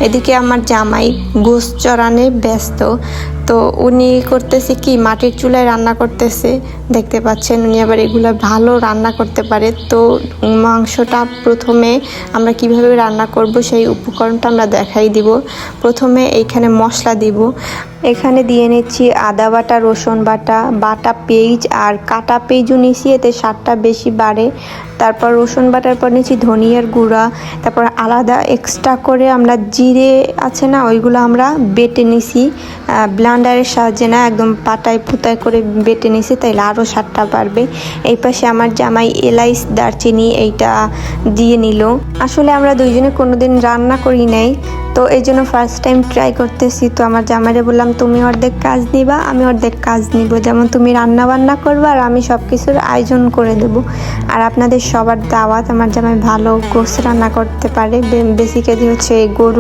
এদিকে আমার জামাই গোশ চড়ানে ব্যস্ত। তো উনি করতেছে কি, মাটির চুলায় রান্না করতেছে। দেখতে পাচ্ছেন উনি আবার এগুলো ভালো রান্না করতে পারে। তো মাংসটা প্রথমে আমরা কিভাবে রান্না করব সেই উপকরণটা আমরা দেখাই দিব। প্রথমে এইখানে মশলা দিব। এখানে দিয়ে নিচ্ছি আদা বাটা, রসুন বাটা, বাটা পেঁয়াজ আর কাটা পেঁয়াজও নিচ্ছি, এতে স্বাদটা বেশি বাড়ে। তারপর রসুন বাটার পর নিচ্ছি ধনিয়ার গুঁড়া। তারপর আলাদা এক্সট্রা করে আমরা জিরে আছে না, ওইগুলো আমরা বেটে নিছি, ব্লেন্ডারের সাহায্যে না, একদম পাটায় পুতায় করে বেটে নিছি, তাইলে আরও স্বাদটা বাড়বে। এই পাশে আমার জামাই এলাইচ, দারচিনি এইটা দিয়ে নিল। আসলে আমরা দুইজনে কোনোদিন রান্না করি নাই, তো এই জন্য ফার্স্ট টাইম ট্রাই করতেছি। তো আমার জামাইরে বললাম তুমি অর্ধেক কাজ নিবা, আমি অর্ধেক কাজ নিব, যেমন তুমি রান্না বান্না করবা আর আমি সব কিছুর আয়োজন করে দেব। আর আপনাদের সবার দাওয়াত। আমার জামাই ভালো গোশ রান্না করতে পারে, বেসিক্যালি হচ্ছে গরুর